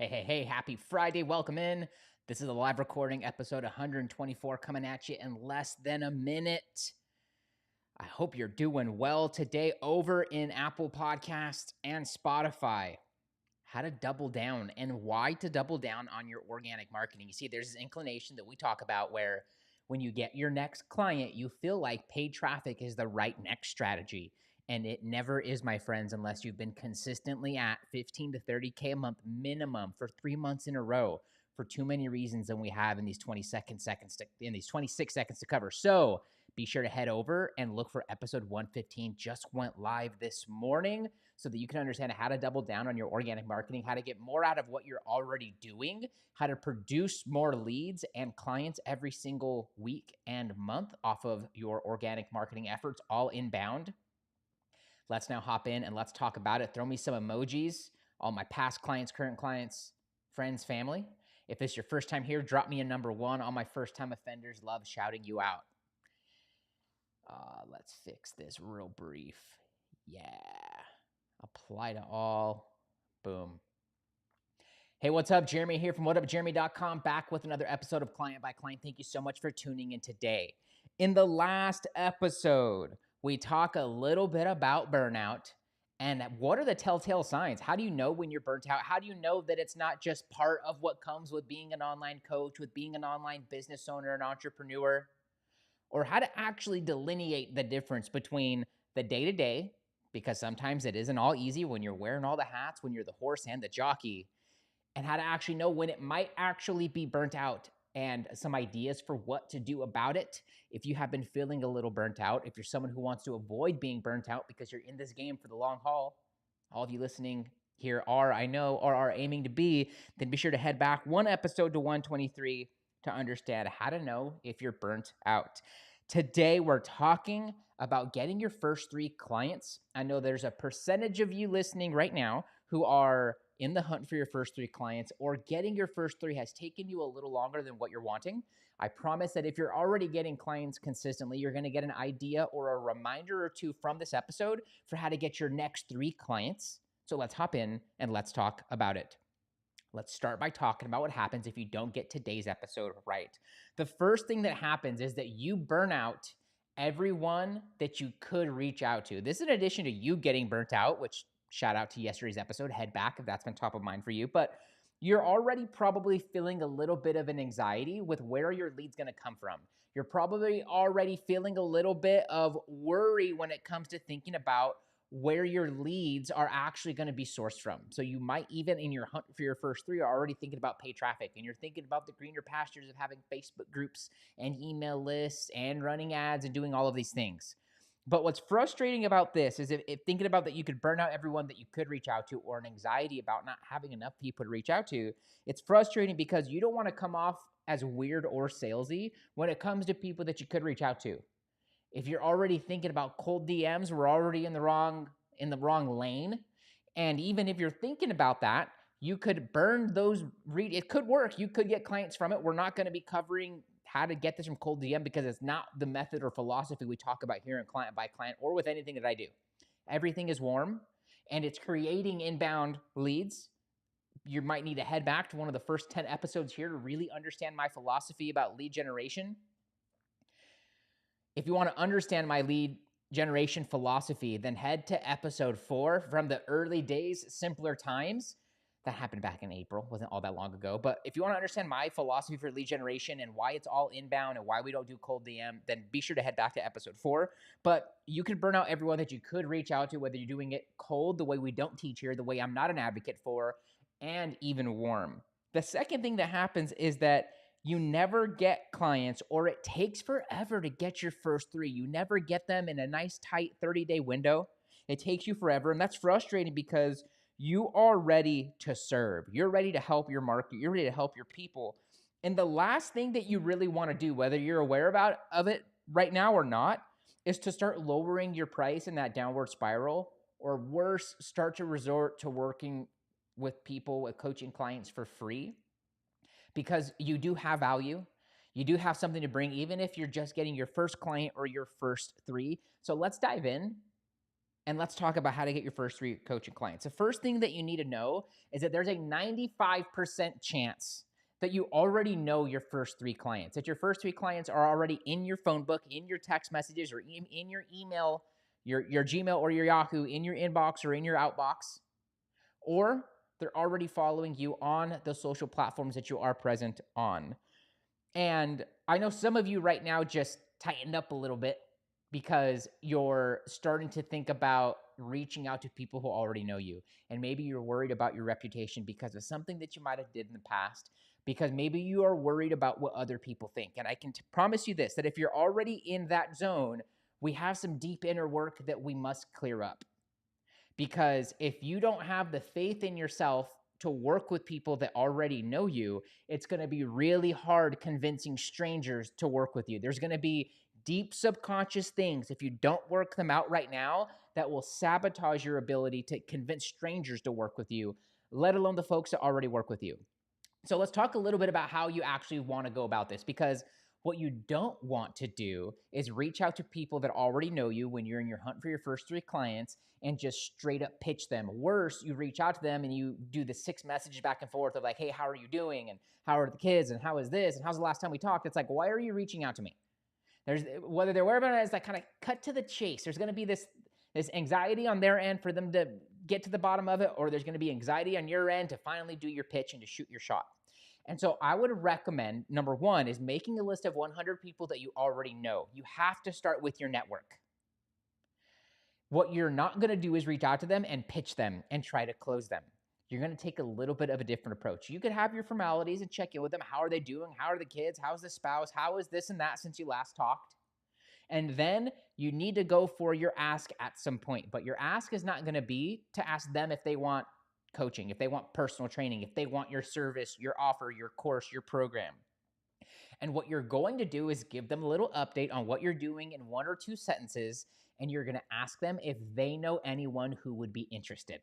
Hey, happy Friday. Welcome in. This is a live recording, episode 124, coming at you in less than a minute. I hope you're doing well today over in Apple Podcasts and Spotify. How to double down and why to double down on your organic marketing. You see, there's this inclination that we talk about where when you get your next client, you feel like paid traffic is the right next strategy. And it never is, my friends, unless you've been consistently at 15 to 30K a month minimum for 3 months in a row for too many reasons than we have in these 26 seconds to cover. So be sure to head over and look for episode 115. Just went live this morning so that you can understand how to double down on your organic marketing, how to get more out of what you're already doing, how to produce more leads and clients every single week and month off of your organic marketing efforts, all inbound. Let's now hop in and let's talk about it. Throw me some emojis, all my past clients, current clients, friends, family. If this is your first time here, drop me a number 1. All my first-time offenders love shouting you out. Let's fix this real brief. Yeah. Apply to all. Boom. Hey, what's up? Jeremy here from whatupjeremy.com, back with another episode of Client by Client. Thank you so much for tuning in today. In the last episode, we talk a little bit about burnout and what are the telltale signs? How do you know when you're burnt out? How do you know that it's not just part of what comes with being an online coach, with being an online business owner, an entrepreneur? Or how to actually delineate the difference between the day-to-day, because sometimes it isn't all easy when you're wearing all the hats, when you're the horse and the jockey, and how to actually know when it might actually be burnt out and some ideas for what to do about it. If you have been feeling a little burnt out, if you're someone who wants to avoid being burnt out because you're in this game for the long haul, all of you listening here are, I know, or are aiming to be, then be sure to head back one episode to 123 to understand how to know if you're burnt out. Today, we're talking about getting your first 3 clients. I know there's a percentage of you listening right now who are in the hunt for your first 3 clients, or getting your first 3 has taken you a little longer than what you're wanting. I promise that if you're already getting clients consistently, you're going to get an idea or a reminder or 2 from this episode for how to get your next 3 clients. So let's hop in and let's talk about it. Let's start by talking about what happens if you don't get today's episode right. The first thing that happens is that you burn out everyone that you could reach out to. This is in addition to you getting burnt out, which shout out to yesterday's episode, head back if that's been top of mind for you. But you're already probably feeling a little bit of an anxiety with where your lead's going to come from. You're probably already feeling a little bit of worry when it comes to thinking about where your leads are actually going to be sourced from. So you might even in your hunt for your first 3 are already thinking about paid traffic, and you're thinking about the greener pastures of having Facebook groups and email lists and running ads and doing all of these things. But what's frustrating about this is if thinking about that you could burn out everyone that you could reach out to, or an anxiety about not having enough people to reach out to, it's frustrating because you don't want to come off as weird or salesy when it comes to people that you could reach out to. If you're already thinking about cold DMs, we're already in the wrong lane. And even if you're thinking about that, you could burn those. It could work. You could get clients from it. We're not going to be covering how to get this from cold DM because it's not the method or philosophy we talk about here in Client by Client or with anything that I do. Everything is warm and it's creating inbound leads. You might need to head back to one of the first 10 episodes here to really understand my philosophy about lead generation. If you want to understand my lead generation philosophy, then head to episode 4 from the early days, simpler times. That happened back in April, wasn't all that long ago. But if you want to understand my philosophy for lead generation and why it's all inbound and why we don't do cold DM, then be sure to head back to episode 4. But you can burn out everyone that you could reach out to, whether you're doing it cold, the way we don't teach here, the way I'm not an advocate for, and even warm. The second thing that happens is that you never get clients, or it takes forever to get your first 3. You never get them in a nice, tight 30-day window. It takes you forever, and that's frustrating because you are ready to serve. You're ready to help your market. You're ready to help your people. And the last thing that you really want to do, whether you're aware of it right now or not, is to start lowering your price in that downward spiral, or worse, start to resort to working with people, with coaching clients for free, because you do have value. You do have something to bring, even if you're just getting your first client or your first 3. So let's dive in And let's talk about how to get your first 3 coaching clients. The first thing that you need to know is that there's a 95% chance that you already know your first 3 clients, that your first 3 clients are already in your phone book, in your text messages, or in your email, your Gmail or your Yahoo, in your inbox or in your outbox, or they're already following you on the social platforms that you are present on. And I know some of you right now just tightened up a little bit because you're starting to think about reaching out to people who already know you. And maybe you're worried about your reputation because of something that you might have did in the past, because maybe you are worried about what other people think. And I can promise you this, that if you're already in that zone, we have some deep inner work that we must clear up. Because if you don't have the faith in yourself to work with people that already know you, it's going to be really hard convincing strangers to work with you. There's going to be deep subconscious things, if you don't work them out right now, that will sabotage your ability to convince strangers to work with you, let alone the folks that already work with you. So let's talk a little bit about how you actually want to go about this, because what you don't want to do is reach out to people that already know you when you're in your hunt for your first 3 clients and just straight up pitch them. Worse, you reach out to them and you do the 6 messages back and forth of like, hey, how are you doing? And how are the kids? And how is this? And how's the last time we talked? It's like, why are you reaching out to me? There's, whether they're aware about it, is like kind of cut to the chase. There's going to be this anxiety on their end for them to get to the bottom of it, or there's going to be anxiety on your end to finally do your pitch and to shoot your shot. And so I would recommend, number 1 is making a list of 100 people that you already know. You have to start with your network. What you're not going to do is reach out to them and pitch them and try to close them. You're going to take a little bit of a different approach. You could have your formalities and check in with them. How are they doing? How are the kids? How's the spouse? How is this and that since you last talked? And then you need to go for your ask at some point. But your ask is not going to be to ask them if they want coaching, if they want personal training, if they want your service, your offer, your course, your program. And what you're going to do is give them a little update on what you're doing in 1 or 2 sentences, and you're going to ask them if they know anyone who would be interested.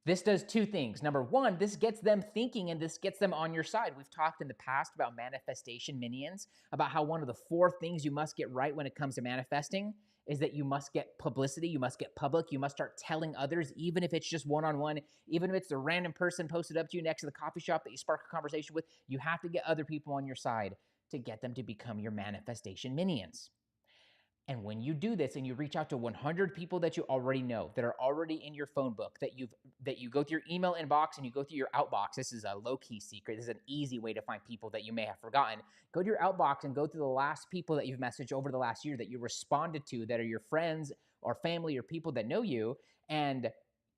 This does 2 things. Number 1, this gets them thinking and this gets them on your side. We've talked in the past about manifestation minions, about how one of the 4 things you must get right when it comes to manifesting is that you must get publicity, you must get public, you must start telling others, even if it's just one-on-one, even if it's the random person posted up to you next to the coffee shop that you spark a conversation with. You have to get other people on your side to get them to become your manifestation minions. And when you do this and you reach out to 100 people that you already know, that are already in your phone book, that you go through your email inbox and you go through your outbox. This is a low-key secret. This is an easy way to find people that you may have forgotten. Go to your outbox and go through the last people that you've messaged over the last year that you responded to, that are your friends or family or people that know you. And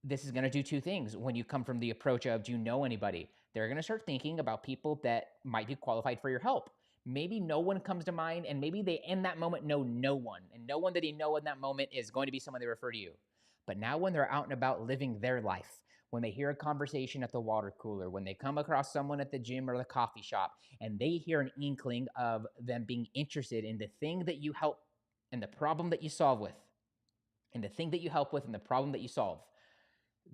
this is going to do 2 things. When you come from the approach of, do you know anybody? They're going to start thinking about people that might be qualified for your help. Maybe no one comes to mind, and maybe they in that moment know no one, and no one that you know in that moment is going to be someone they refer to you. But now when they're out and about living their life, when they hear a conversation at the water cooler, when they come across someone at the gym or the coffee shop, and they hear an inkling of them being interested in the thing that you help and the problem that you solve with, and the thing that you help with and the problem that you solve,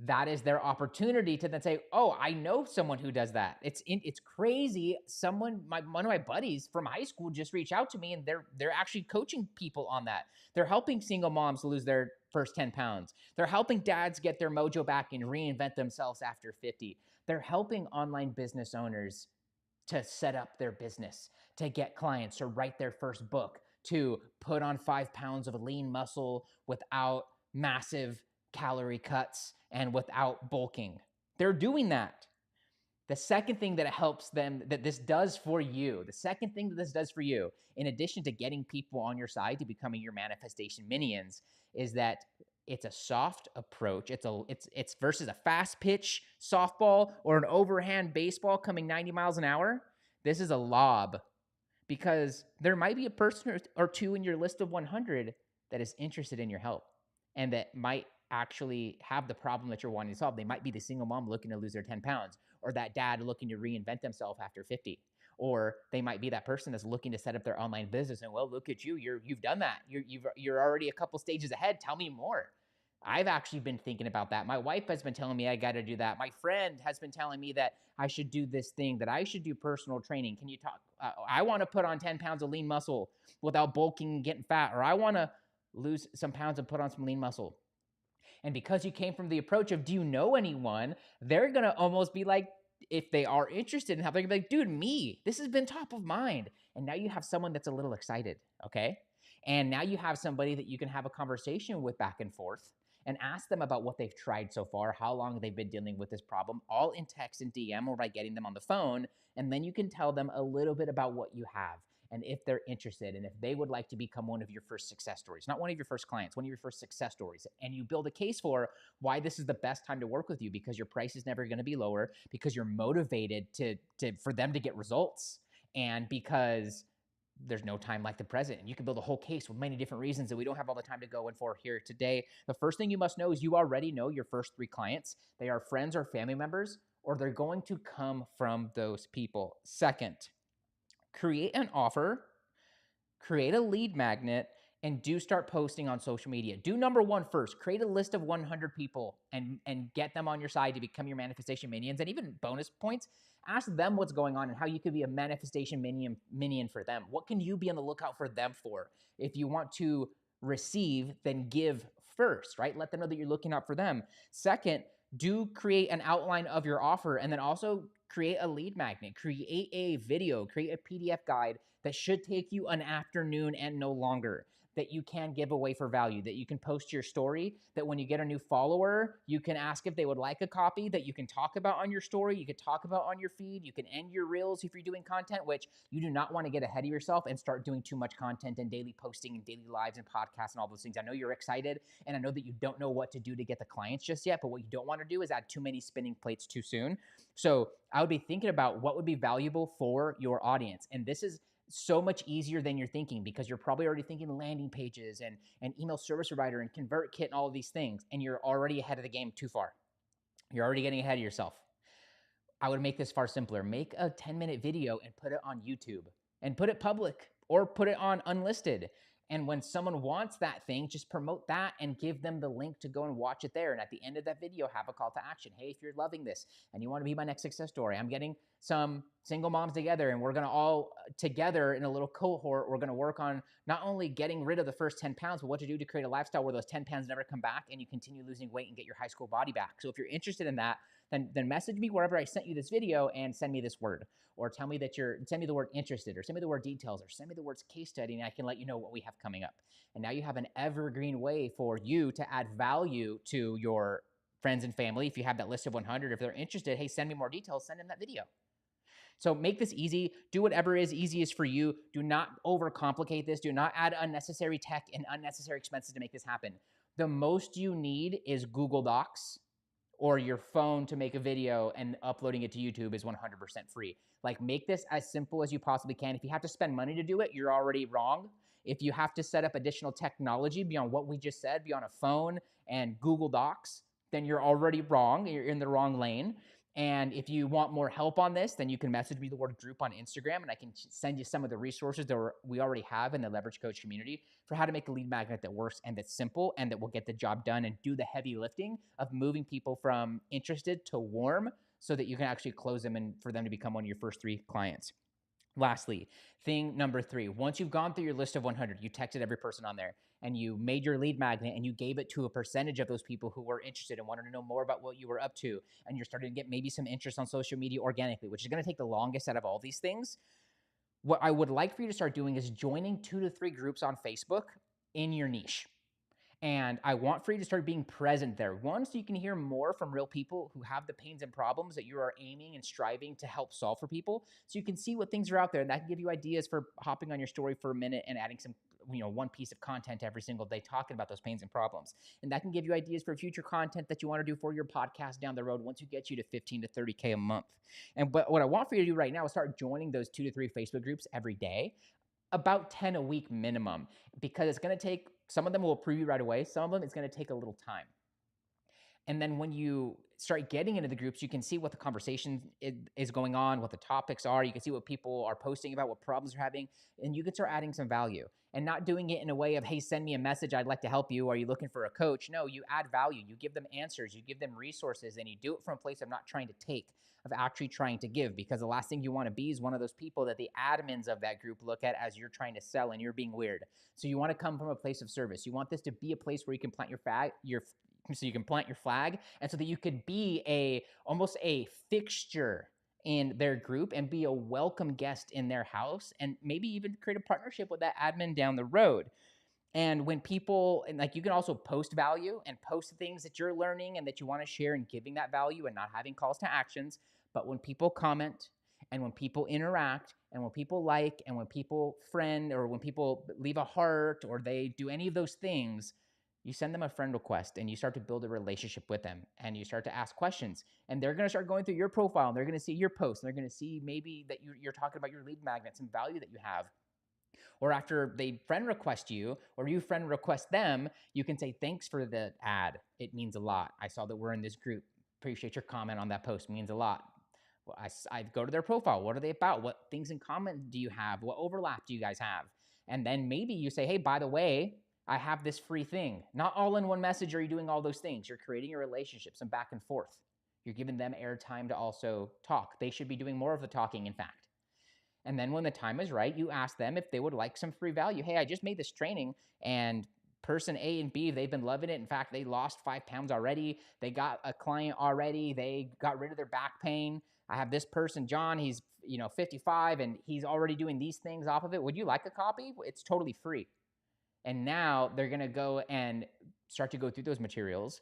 that is their opportunity to then say, oh, I know someone who does that. It's crazy. One of my buddies from high school just reached out to me, and they're actually coaching people on that. They're helping single moms lose their first 10 pounds. They're helping dads get their mojo back and reinvent themselves after 50. They're helping online business owners to set up their business, to get clients, to write their first book, to put on 5 pounds of lean muscle without massive calorie cuts and without bulking. They're doing that. The second thing that it helps them, that this does for you, in addition to getting people on your side to becoming your manifestation minions, is that it's a soft approach. It's versus a fast pitch softball or an overhand baseball coming 90 miles an hour. This is a lob, because there might be a person or 2 in your list of 100 that is interested in your help and that might actually have the problem that you're wanting to solve. They might be the single mom looking to lose their 10 pounds, or that dad looking to reinvent themselves after 50. Or they might be that person that's looking to set up their online business and, well, look at you. You've done that. You're already a couple stages ahead. Tell me more. I've actually been thinking about that. My wife has been telling me I got to do that. My friend has been telling me that I should do this thing, that I should do personal training. Can you talk? I want to put on 10 pounds of lean muscle without bulking and getting fat, or I want to lose some pounds and put on some lean muscle. And because you came from the approach of, do you know anyone? They're going to almost be like, if they are interested in helping, they're going to be like, dude, me, this has been top of mind. And now you have someone that's a little excited, okay? And now you have somebody that you can have a conversation with back and forth and ask them about what they've tried so far, how long they've been dealing with this problem, all in text and DM or by getting them on the phone. And then you can tell them a little bit about what you have and if they're interested and if they would like to become one of your first success stories, not one of your first clients, one of your first success stories. And you build a case for why this is the best time to work with you, because your price is never going to be lower, because you're motivated for them to get results, and because there's no time like the present. And you can build a whole case with many different reasons that we don't have all the time to go in for here today. The first thing you must know is you already know your first 3 clients. They are friends or family members, or they're going to come from those people. Second, create an offer, create a lead magnet, and do start posting on social media. Do number 1 first. Create a list of 100 people and get them on your side to become your manifestation minions. And even bonus points, ask them what's going on and how you could be a manifestation minion for them. What can you be on the lookout for them for? If you want to receive, then give first, right? Let them know that you're looking out for them. Second, do create an outline of your offer, and then also create a lead magnet, create a video, create a PDF guide that should take you an afternoon and no longer, that you can give away for value, that you can post to your story, that when you get a new follower, you can ask if they would like a copy, that you can talk about on your story, you can talk about on your feed, you can end your reels if you're doing content, which you do not want to get ahead of yourself and start doing too much content and daily posting and daily lives and podcasts and all those things. I know you're excited, and I know that you don't know what to do to get the clients just yet, but what you don't want to do is add too many spinning plates too soon. So I would be thinking about what would be valuable for your audience. And this is so much easier than you're thinking, because you're probably already thinking landing pages and email service provider and ConvertKit and all of these things, and you're already ahead of the game too far. You're already getting ahead of yourself. I would make this far simpler. Make a 10-minute video and put it on YouTube and put it public or put it on unlisted. And when someone wants that thing, just promote that and give them the link to go and watch it there. And at the end of that video, have a call to action. Hey, if you're loving this and you want to be my next success story, I'm getting some single moms together, and we're going to all together in a little cohort, we're going to work on not only getting rid of the first 10 pounds, but what to do to create a lifestyle where those 10 pounds never come back and you continue losing weight and get your high school body back. So if you're interested in that, then message me wherever I sent you this video and send me this word, or send me the word interested, or send me the word details, or send me the words case study, and I can let you know what we have coming up. And now you have an evergreen way for you to add value to your friends and family. If you have that list of 100, if they're interested, hey, send me more details, send them that video. So make this easy. Do whatever is easiest for you. Do not overcomplicate this. Do not add unnecessary tech and unnecessary expenses to make this happen. The most you need is Google Docs or your phone to make a video, and uploading it to YouTube is 100% free. Like, make this as simple as you possibly can. If you have to spend money to do it, you're already wrong. If you have to set up additional technology beyond what we just said, beyond a phone and Google Docs, then you're already wrong. You're in the wrong lane. And if you want more help on this, then you can message me the word group on Instagram, and I can send you some of the resources that we already have in the Leverage Coach community for how to make a lead magnet that works and that's simple and that will get the job done and do the heavy lifting of moving people from interested to warm, so that you can actually close them and for them to become one of your first 3 clients. Lastly, thing number 3, once you've gone through your list of 100, you texted every person on there and you made your lead magnet and you gave it to a percentage of those people who were interested and wanted to know more about what you were up to, and you're starting to get maybe some interest on social media organically, which is going to take the longest out of all these things. What I would like for you to start doing is joining 2 to 3 groups on Facebook in your niche. And I want for you to start being present there. One, so you can hear more from real people who have the pains and problems that you are aiming and striving to help solve for people. So you can see what things are out there, and that can give you ideas for hopping on your story for a minute and adding some, one piece of content every single day talking about those pains and problems. And that can give you ideas for future content that you want to do for your podcast down the road once you get you to 15 to 30K a month. But what I want for you to do right now is start joining those 2 to 3 Facebook groups every day, about 10 a week minimum, because it's going to take, some of them will preview right away. Some of them it's going to take a little time. And then when you start getting into the groups, you can see what the conversation is going on, what the topics are. You can see what people are posting about, what problems they're having, and you can start adding some value and not doing it in a way of, hey, send me a message, I'd like to help you. Are you looking for a coach? No, you add value. You give them answers. You give them resources, and you do it from a place of not trying to take, of actually trying to give, because the last thing you want to be is one of those people that the admins of that group look at as you're trying to sell and you're being weird. So you want to come from a place of service. You want this to be a place where you can plant your so you can plant your flag, and so that you could be almost a fixture in their group and be a welcome guest in their house, and maybe even create a partnership with that admin down the road. And when people, and like, you can also post value and post things that you're learning and that you want to share and giving that value and not having calls to actions. But when people comment and when people interact and when people like and when people friend or when people leave a heart or they do any of those things, you send them a friend request and you start to build a relationship with them and you start to ask questions, and they're going to start going through your profile and they're going to see your posts and they're going to see maybe that you're talking about your lead magnets and value that you have. Or after they friend request you or you friend request them, you can say, thanks for the ad. It means a lot. I saw that we're in this group. Appreciate your comment on that post. It means a lot. Well, I go to their profile. What are they about? What things in common do you have? What overlap do you guys have? And then maybe you say, hey, by the way, I have this free thing. Not all in one message are you doing all those things. You're creating a relationship, some back and forth. You're giving them airtime to also talk. They should be doing more of the talking, in fact. And then when the time is right, you ask them if they would like some free value. Hey, I just made this training and person A and B, they've been loving it. In fact, they lost 5 pounds already. They got a client already. They got rid of their back pain. I have this person, John, he's 55 and he's already doing these things off of it. Would you like a copy? It's totally free. And now they're going to go and start to go through those materials.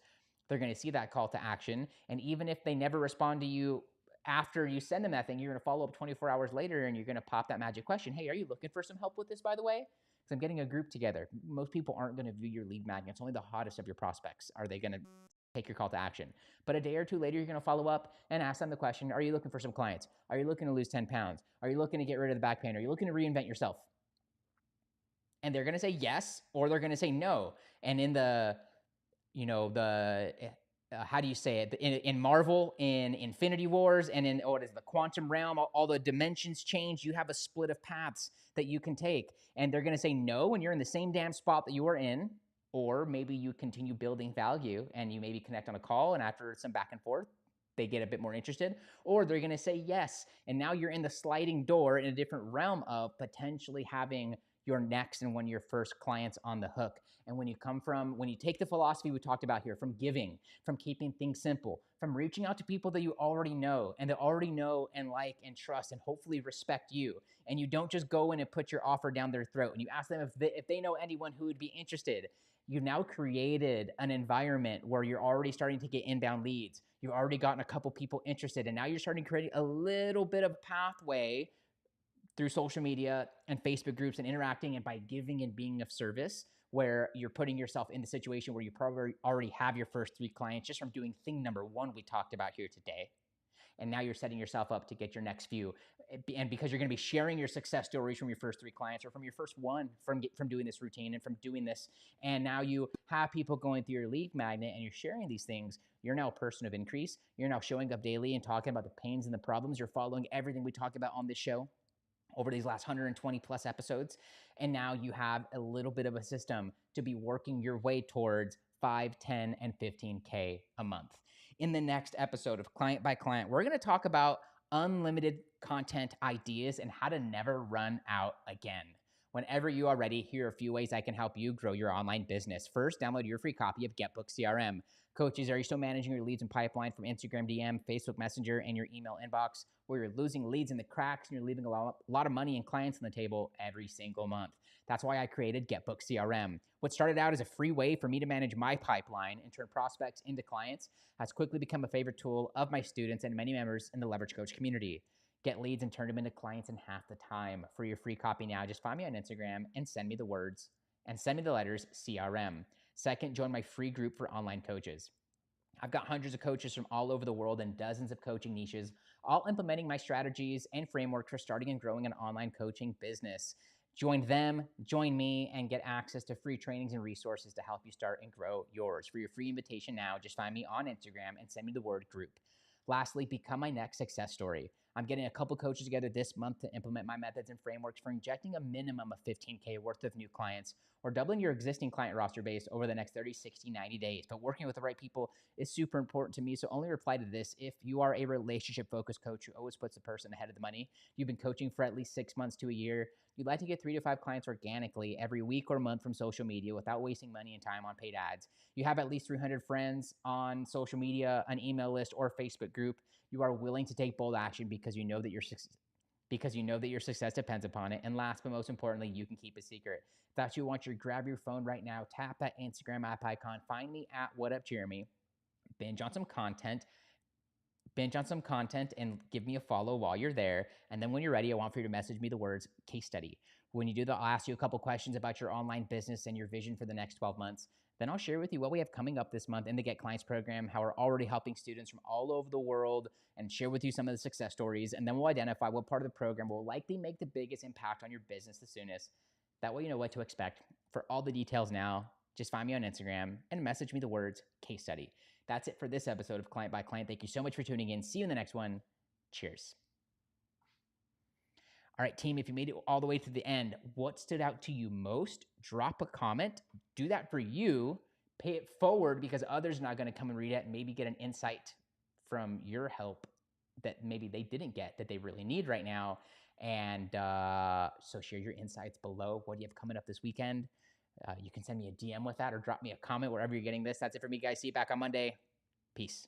They're going to see that call to action. And even if they never respond to you after you send them that thing, you're going to follow up 24 hours later and you're going to pop that magic question. Hey, are you looking for some help with this, by the way? Because I'm getting a group together. Most people aren't going to view your lead magnets. Only the hottest of your prospects are they going to take your call to action. But a day or two later, you're going to follow up and ask them the question, are you looking for some clients? Are you looking to lose 10 pounds? Are you looking to get rid of the back pain? Are you looking to reinvent yourself? And they're going to say yes, or they're going to say no. And in the, how do you say it? In Marvel, in Infinity Wars, and in what is the quantum realm, all the dimensions change. You have a split of paths that you can take. And they're going to say no, and you're in the same damn spot that you were in. Or maybe you continue building value and you maybe connect on a call, and after some back and forth, they get a bit more interested. Or they're going to say yes. And now you're in the sliding door in a different realm of potentially having your next and one of your first clients on the hook. And when you take the philosophy we talked about here, from giving, from keeping things simple, from reaching out to people that you already know and that already know and like and trust and hopefully respect you, and you don't just go in and put your offer down their throat and you ask them if they know anyone who would be interested, you've now created an environment where you're already starting to get inbound leads. You've already gotten a couple people interested, and now you're starting to create a little bit of a pathway through social media and Facebook groups and interacting and by giving and being of service, where you're putting yourself in the situation where you probably already have your first 3 clients just from doing thing number 1 we talked about here today. And now you're setting yourself up to get your next few. And because you're going to be sharing your success stories from your first 3 clients or from your first one from doing this routine and from doing this. And now you have people going through your lead magnet and you're sharing these things. You're now a person of increase. You're now showing up daily and talking about the pains and the problems. You're following everything we talk about on this show over these last 120 plus episodes. And now you have a little bit of a system to be working your way towards 5, 10, and 15K a month. In the next episode of Client by Client, we're going to talk about unlimited content ideas and how to never run out again. Whenever you are ready, here are a few ways I can help you grow your online business. First, download your free copy of GetBookedCRM. Coaches, are you still managing your leads and pipeline from Instagram DM, Facebook Messenger, and your email inbox, where you're losing leads in the cracks and you're leaving a lot of money and clients on the table every single month? That's why I created GetBookedCRM. What started out as a free way for me to manage my pipeline and turn prospects into clients has quickly become a favorite tool of my students and many members in the Leverage Coach community. Get leads and turn them into clients in half the time. For your free copy now, just find me on Instagram and send me the words and send me the letters CRM. Second, join my free group for online coaches. I've got hundreds of coaches from all over the world and dozens of coaching niches, all implementing my strategies and framework for starting and growing an online coaching business. Join them, join me, and get access to free trainings and resources to help you start and grow yours. For your free invitation now, just find me on Instagram and send me the word group. Lastly, become my next success story. I'm getting a couple coaches together this month to implement my methods and frameworks for injecting a minimum of 15K worth of new clients or doubling your existing client roster base over the next 30, 60, 90 days. But working with the right people is super important to me. So only reply to this if you are a relationship-focused coach who always puts the person ahead of the money. You've been coaching for at least 6 months to a year. You'd like to get 3 to 5 clients organically every week or month from social media without wasting money and time on paid ads. You have at least 300 friends on social media, an email list, or Facebook group. You are willing to take bold action because you know that your success depends upon it. And last but most importantly, you can keep a secret. If that's what you want, grab your phone right now, tap that Instagram app icon, find me at WhatUpJeremy, binge on some content, and give me a follow while you're there. And then when you're ready, I want for you to message me the words case study. When you do that, I'll ask you a couple questions about your online business and your vision for the next 12 months. Then I'll share with you what we have coming up this month in the Get Clients program, how we're already helping students from all over the world, and share with you some of the success stories. And then we'll identify what part of the program will likely make the biggest impact on your business the soonest. That way you know what to expect. For all the details now, just find me on Instagram and message me the words case study. That's it for this episode of Client by Client. Thank you so much for tuning in. See you in the next one. Cheers. All right, team, if you made it all the way to the end, what stood out to you most? Drop a comment. Do that for you. Pay it forward because others are not going to come and read it and maybe get an insight from your help that maybe they didn't get that they really need right now. And so share your insights below. What do you have coming up this weekend? You can send me a DM with that or drop me a comment wherever you're getting this. That's it for me, guys. See you back on Monday. Peace.